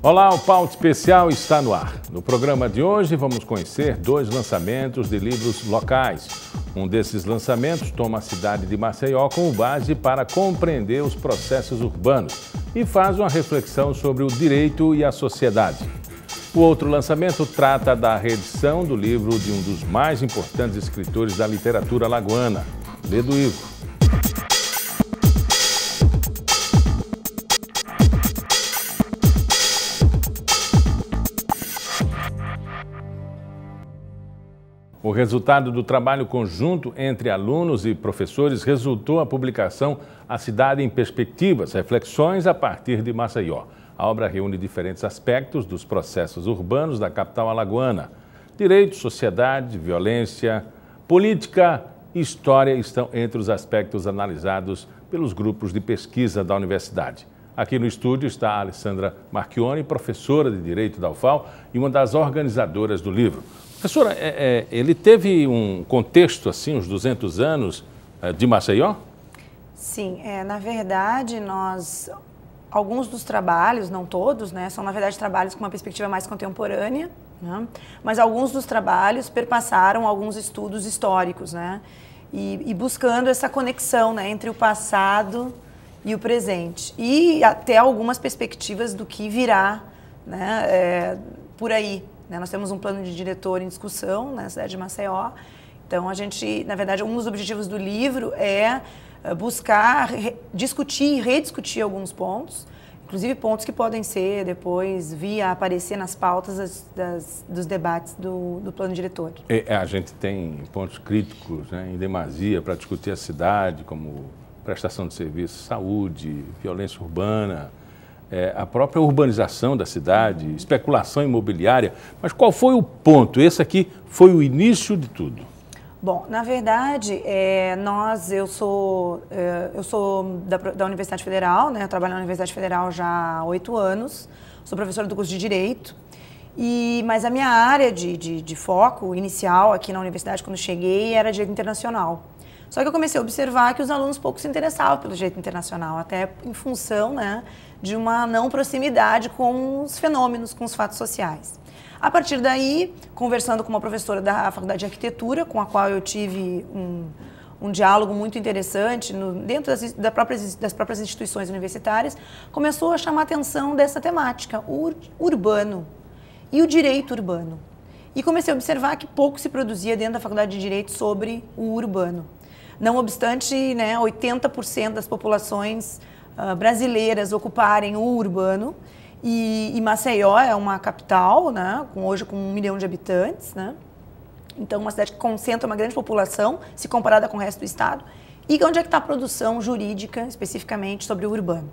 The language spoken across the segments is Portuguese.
Olá, o Pauta Especial está no ar. No programa de hoje vamos conhecer 2 lançamentos de livros locais. Um desses lançamentos toma a cidade de Maceió como base para compreender os processos urbanos e faz uma reflexão sobre o direito e a sociedade. O outro lançamento trata da reedição do livro de um dos mais importantes escritores da literatura alagoana, Ledo Ivo. O resultado do trabalho conjunto entre alunos e professores resultou a publicação A Cidade em Perspectivas, reflexões a partir de Maceió. A obra reúne diferentes aspectos dos processos urbanos da capital alagoana. Direito, sociedade, violência, política e história estão entre os aspectos analisados pelos grupos de pesquisa da universidade. Aqui no estúdio está a Alessandra Marchione, professora de Direito da UFAL e uma das organizadoras do livro. Professora, ele teve um contexto, assim, uns 200 anos de Maceió? Sim, na verdade, alguns dos trabalhos, não todos, né, são na verdade trabalhos com uma perspectiva mais contemporânea, né, mas alguns dos trabalhos perpassaram alguns estudos históricos, né, e buscando essa conexão, né, entre o passado e o presente, e até algumas perspectivas do que virá, né, por aí. Nós temos um plano de diretor em discussão na cidade de Maceió. Então, a gente, na verdade, um dos objetivos do livro é buscar discutir e rediscutir alguns pontos, inclusive pontos que podem ser depois vir a aparecer nas pautas dos debates do plano diretor. A gente tem pontos críticos, né, em demasia para discutir a cidade, como prestação de serviço, saúde, violência urbana, a própria urbanização da cidade, especulação imobiliária. Mas qual foi o ponto? Esse aqui foi o início de tudo. Bom, na verdade, eu sou da Universidade Federal, né? Eu trabalho na Universidade Federal já há 8 anos, sou professora do curso de Direito, mas a minha área de foco inicial aqui na universidade, quando cheguei, era Direito Internacional. Só que eu comecei a observar que os alunos pouco se interessavam pelo direito internacional, até em função, né, de uma não proximidade com os fenômenos, com os fatos sociais. A partir daí, conversando com uma professora da Faculdade de Arquitetura, com a qual eu tive um diálogo muito interessante dentro das próprias instituições universitárias, começou a chamar a atenção dessa temática, o urbano e o direito urbano. E comecei a observar que pouco se produzia dentro da Faculdade de Direito sobre o urbano. Não obstante, né, 80% das populações brasileiras ocuparem o urbano, e Maceió é uma capital, né, hoje com 1 milhão de habitantes, né, então uma cidade que concentra uma grande população, se comparada com o resto do estado, e onde é que está a produção jurídica, especificamente, sobre o urbano.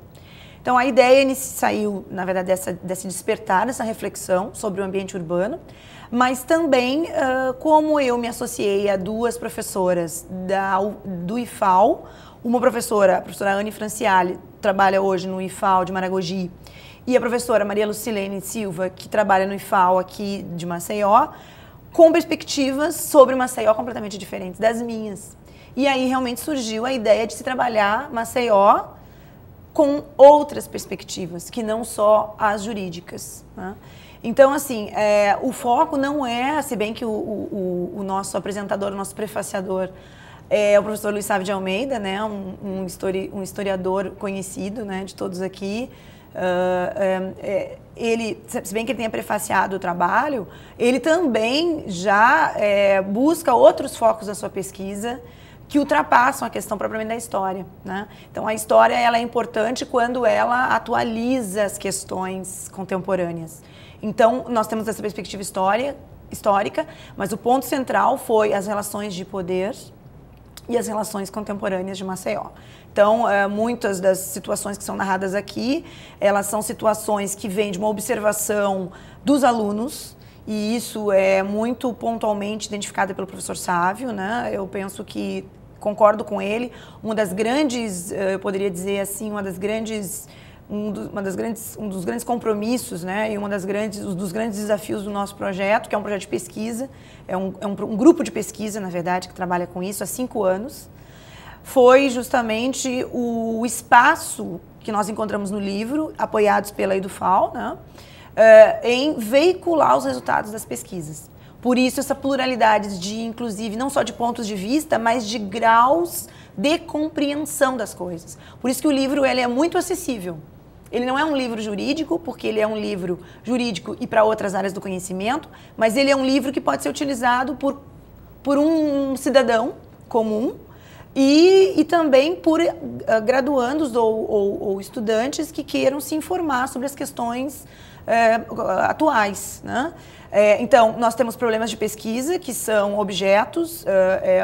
Então a ideia saiu, na verdade, desse despertar, dessa reflexão sobre o ambiente urbano, mas também como eu me associei a 2 professoras do IFAL, uma professora, a professora Anne Franciali, trabalha hoje no IFAL de Maragogi, e a professora Maria Lucilene Silva, que trabalha no IFAL aqui de Maceió, com perspectivas sobre Maceió completamente diferentes das minhas. E aí realmente surgiu a ideia de se trabalhar Maceió com outras perspectivas, que não só as jurídicas, né? Então, assim, o foco não se bem que o nosso apresentador, o nosso prefaciador é o professor Luiz Sávio de Almeida, né, um historiador conhecido, né, de todos aqui. Ele, se bem que ele tenha prefaciado o trabalho, ele também já busca outros focos da sua pesquisa que ultrapassam a questão propriamente da história, né? Então, a história ela é importante quando ela atualiza as questões contemporâneas. Então, nós temos essa perspectiva histórica, mas o ponto central foi as relações de poder e as relações contemporâneas de Maceió. Então, muitas das situações que são narradas aqui, elas são situações que vêm de uma observação dos alunos, e isso é muito pontualmente identificado pelo professor Sávio, né? Eu penso que, concordo com ele, uma das grandes, eu poderia dizer assim, um dos grandes compromissos, né, e dos grandes desafios do nosso projeto, que é um projeto de pesquisa, é um grupo de pesquisa, na verdade, que trabalha com isso há 5 anos, foi justamente o espaço que nós encontramos no livro, apoiados pela EduFal, né, em veicular os resultados das pesquisas. Por isso, essa pluralidade de, inclusive, não só de pontos de vista, mas de graus de compreensão das coisas. Por isso que o livro ele é muito acessível. Ele não é um livro jurídico, porque ele é um livro jurídico e para outras áreas do conhecimento, mas ele é um livro que pode ser utilizado por um cidadão comum e também por graduandos ou estudantes que queiram se informar sobre as questões atuais, né? Então, nós temos problemas de pesquisa, que são objetos,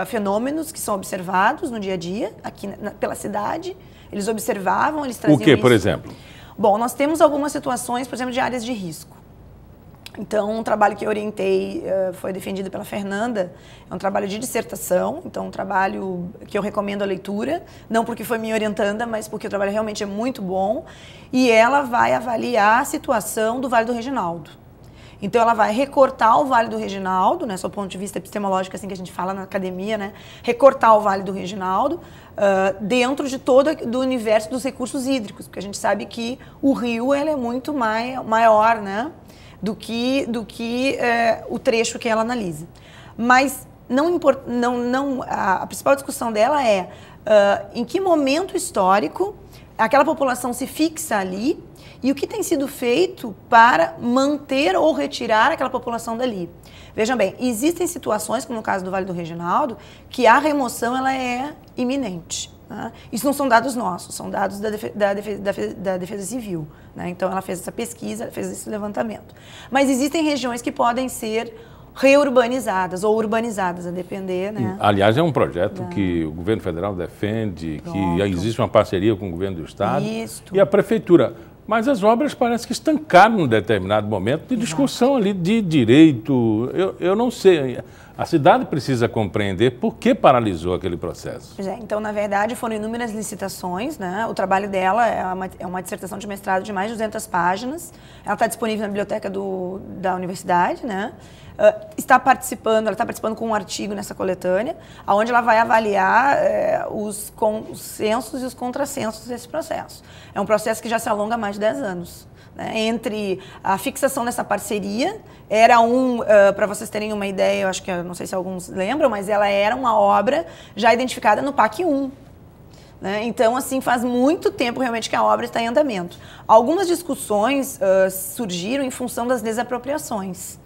fenômenos que são observados no dia a dia, aqui pela cidade. Eles observavam, eles traziam O que, por isso. exemplo? Bom, nós temos algumas situações, por exemplo, de áreas de risco. Então, um trabalho que eu orientei foi defendido pela Fernanda, é um trabalho de dissertação, então um trabalho que eu recomendo a leitura, não porque foi minha orientanda, mas porque o trabalho realmente é muito bom, e ela vai avaliar a situação do Vale do Reginaldo. Então, ela vai recortar o Vale do Reginaldo, né, sob o ponto de vista epistemológico, assim que a gente fala na academia, né, recortar o Vale do Reginaldo dentro de todo o universo dos recursos hídricos, porque a gente sabe que o rio ele é muito maior, né, do que o trecho que ela analisa. Mas a principal discussão dela é em que momento histórico aquela população se fixa ali e o que tem sido feito para manter ou retirar aquela população dali. Vejam bem, existem situações, como no caso do Vale do Reginaldo, que a remoção ela é iminente. Né? Isso não são dados nossos, são dados da Defesa Civil. Né? Então, ela fez essa pesquisa, fez esse levantamento. Mas existem regiões que podem ser reurbanizadas ou urbanizadas, a depender, né? Aliás, é um projeto que o governo federal defende, que existe uma parceria com o governo do estado e a prefeitura. Mas as obras parecem que estancaram num determinado momento de discussão ali de direito. Eu não sei. A cidade precisa compreender por que paralisou aquele processo. Pois é, então, na verdade, foram inúmeras licitações, né? O trabalho dela é uma dissertação de mestrado de mais de 200 páginas. Ela está disponível na biblioteca da universidade, né? Ela está participando com um artigo nessa coletânea, onde ela vai avaliar os consensos e os contrassensos desse processo. É um processo que já se alonga há mais de 10 anos. Né? Entre a fixação dessa parceria, para vocês terem uma ideia, eu acho que, não sei se alguns lembram, mas ela era uma obra já identificada no PAC 1. Né? Então, assim, faz muito tempo realmente que a obra está em andamento. Algumas discussões surgiram em função das desapropriações.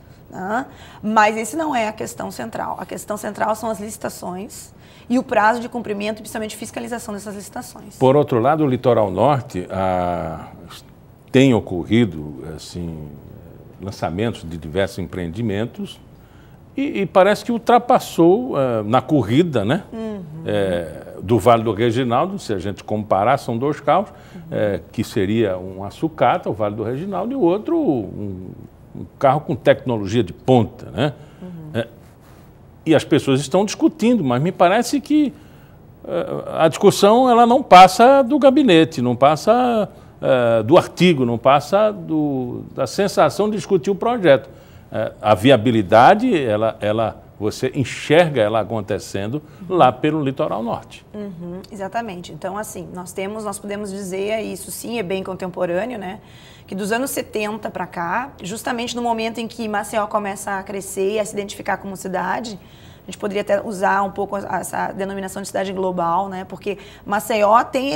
Mas esse não é a questão central. A questão central são as licitações e o prazo de cumprimento e principalmente fiscalização dessas licitações. Por outro lado, o litoral norte tem ocorrido assim, lançamentos de diversos empreendimentos e parece que ultrapassou na corrida, né? Do Vale do Reginaldo, se a gente comparar, são dois carros, que seria uma sucata, o Vale do Reginaldo, e o outro um carro com tecnologia de ponta, né? E as pessoas estão discutindo, mas me parece que a discussão ela não passa do gabinete, não passa do artigo, não passa da sensação de discutir o projeto. A viabilidade, você enxerga ela acontecendo lá pelo litoral norte. Exatamente. Então, assim, nós podemos dizer, isso sim é bem contemporâneo, né? Que dos anos 70 para cá, justamente no momento em que Maceió começa a crescer e a se identificar como cidade, a gente poderia até usar um pouco essa denominação de cidade global, né? Porque Maceió tem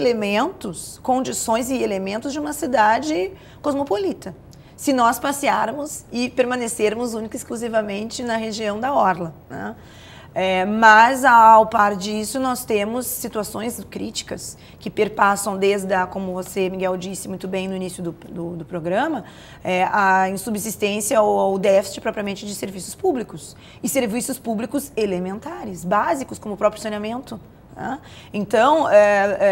condições e elementos de uma cidade cosmopolita. Se nós passearmos e permanecermos única e exclusivamente na região da Orla, né? Mas, ao par disso, nós temos situações críticas que perpassam desde como você, Miguel, disse muito bem no início do programa, a insubsistência ou o déficit propriamente de serviços públicos. E serviços públicos elementares, básicos, como o próprio saneamento. Então,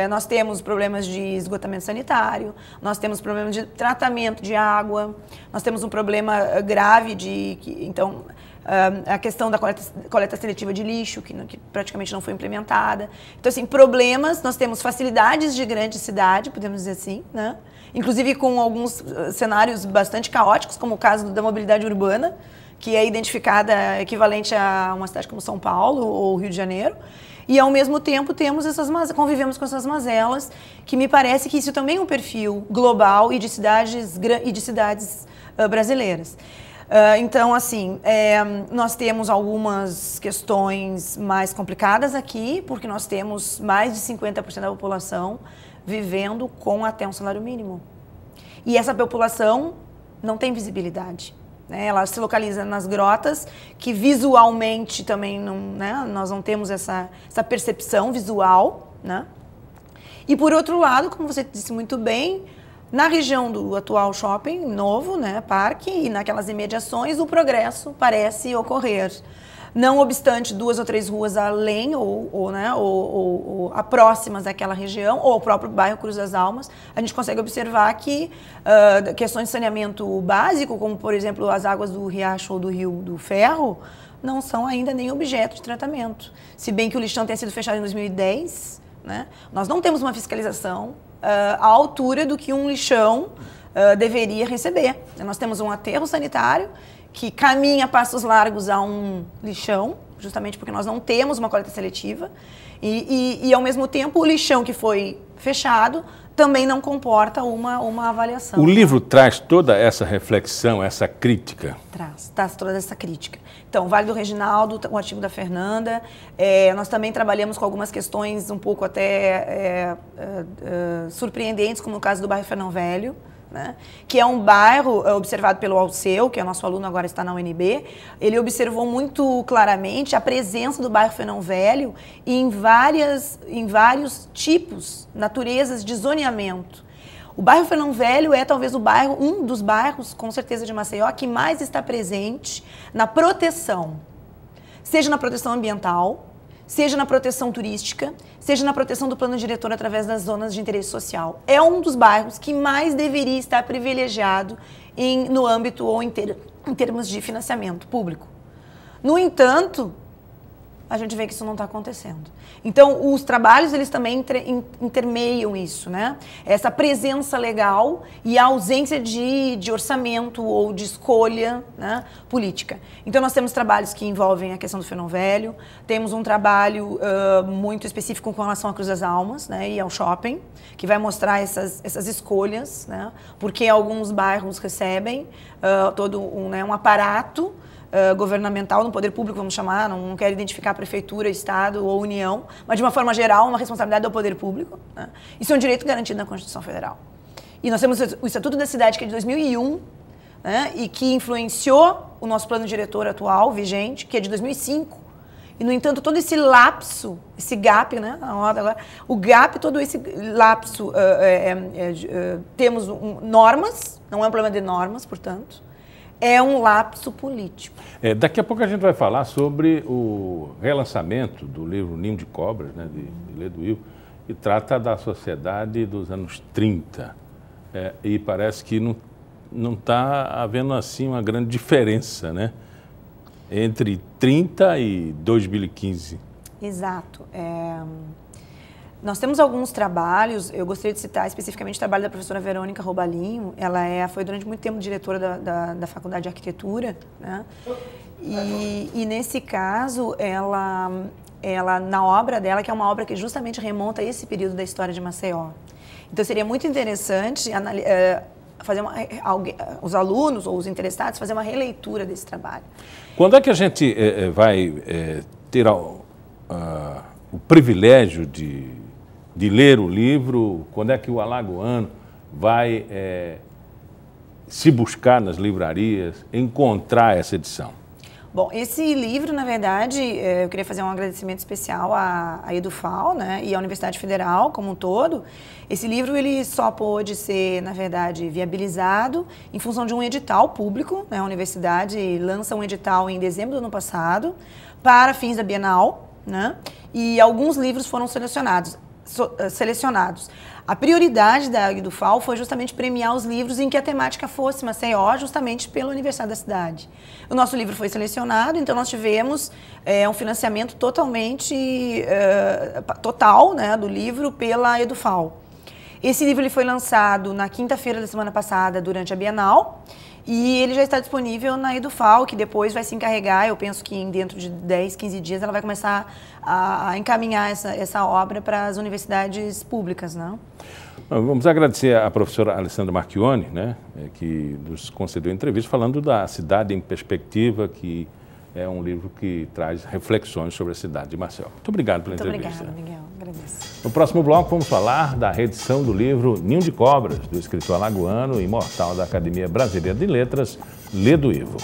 nós temos problemas de esgotamento sanitário, nós temos problemas de tratamento de água, nós temos um problema grave a questão da coleta seletiva de lixo, que praticamente não foi implementada. Então, assim, problemas, nós temos facilidades de grande cidade, podemos dizer assim, né? Inclusive com alguns cenários bastante caóticos, como o caso da mobilidade urbana, que é identificada equivalente a uma cidade como São Paulo ou Rio de Janeiro. e ao mesmo tempo convivemos com essas mazelas, que me parece que isso também é um perfil global e de cidades brasileiras. Então, assim, nós temos algumas questões mais complicadas aqui, porque nós temos mais de 50% da população vivendo com até um salário mínimo. E essa população não tem visibilidade. Ela se localiza nas grotas, que visualmente também não, né, nós não temos essa percepção visual. Né? E por outro lado, como você disse muito bem, na região do atual shopping novo, né, parque, e naquelas imediações, o progresso parece ocorrer. Não obstante 2 ou 3 ruas além ou próximas daquela região, ou o próprio bairro Cruz das Almas, a gente consegue observar que questões de saneamento básico, como por exemplo as águas do Riacho ou do Rio do Ferro, não são ainda nem objeto de tratamento. Se bem que o lixão tenha sido fechado em 2010, né, nós não temos uma fiscalização à altura do que um lixão deveria receber. Nós temos um aterro sanitário que caminha a passos largos a um lixão, justamente porque nós não temos uma coleta seletiva, e ao mesmo tempo o lixão que foi fechado também não comporta uma avaliação. O livro traz toda essa reflexão, essa crítica? Traz toda essa crítica. Então, Vale do Reginaldo, o artigo da Fernanda, nós também trabalhamos com algumas questões um pouco até surpreendentes, como no caso do bairro Fernão Velho, né, que é um bairro observado pelo Alceu, que é nosso aluno, agora está na UNB. Ele observou muito claramente a presença do bairro Fernão Velho em vários tipos, naturezas de zoneamento. O bairro Fernão Velho é talvez um dos bairros, com certeza, de Maceió, que mais está presente na proteção, seja na proteção ambiental, seja na proteção turística, seja na proteção do plano diretor através das zonas de interesse social. É um dos bairros que mais deveria estar privilegiado no âmbito ou em termos de financiamento público. No entanto, a gente vê que isso não está acontecendo. Então, os trabalhos, eles também intermeiam isso, né? Essa presença legal e a ausência de orçamento ou de escolha, né, política. Então, nós temos trabalhos que envolvem a questão do Fernão Velho, temos um trabalho muito específico com relação à Cruz das Almas, né, e ao shopping, que vai mostrar essas escolhas, né, porque alguns bairros recebem todo um aparato governamental, no poder público, vamos chamar, não quero identificar a prefeitura, estado ou união, mas de uma forma geral, uma responsabilidade do poder público. Né? Isso é um direito garantido na Constituição Federal. E nós temos o Estatuto da Cidade, que é de 2001, né, e que influenciou o nosso plano diretor atual, vigente, que é de 2005. E, no entanto, todo esse lapso, esse gap, né, o gap, todo esse lapso, temos normas, não é um problema de normas, portanto, é um lapso político. Daqui a pouco a gente vai falar sobre o relançamento do livro Ninho de Cobras, né, de Leduil, que trata da sociedade dos anos 30. E parece que não está havendo assim uma grande diferença, né, entre 30 e 2015. Exato. Nós temos alguns trabalhos, eu gostaria de citar especificamente o trabalho da professora Verônica Robalinho. Ela foi durante muito tempo diretora da Faculdade de Arquitetura, né? E nesse caso, ela, na obra dela, que é uma obra que justamente remonta a esse período da história de Maceió. Então seria muito interessante fazer os alunos ou os interessados fazer uma releitura desse trabalho. Quando é que a gente vai ter o privilégio de ler o livro? Quando é que o alagoano vai se buscar nas livrarias, encontrar essa edição? Bom, esse livro, na verdade, eu queria fazer um agradecimento especial à EduFal, né, e à Universidade Federal como um todo. Esse livro ele só pôde ser, na verdade, viabilizado em função de um edital público, né? A universidade lança um edital em dezembro do ano passado para fins da Bienal, né? E alguns livros foram selecionados. A prioridade da EduFal foi justamente premiar os livros em que a temática fosse Maceió, justamente pela Universidade da Cidade. O nosso livro foi selecionado, então nós tivemos um financiamento total, né, do livro pela EduFal. Esse livro ele foi lançado na quinta-feira da semana passada, durante a Bienal, e ele já está disponível na Edufal, que depois vai se encarregar, eu penso que dentro de 10, 15 dias ela vai começar a encaminhar essa obra para as universidades públicas, né? Vamos agradecer à professora Alessandra Marchione, né, que nos concedeu entrevista falando da Cidade em Perspectiva, que é um livro que traz reflexões sobre a cidade de Marcel. Muito obrigado pela entrevista. Muito obrigada, Miguel. Agradeço. No próximo bloco vamos falar da reedição do livro Ninho de Cobras, do escritor alagoano e imortal da Academia Brasileira de Letras, Ledo Ivo.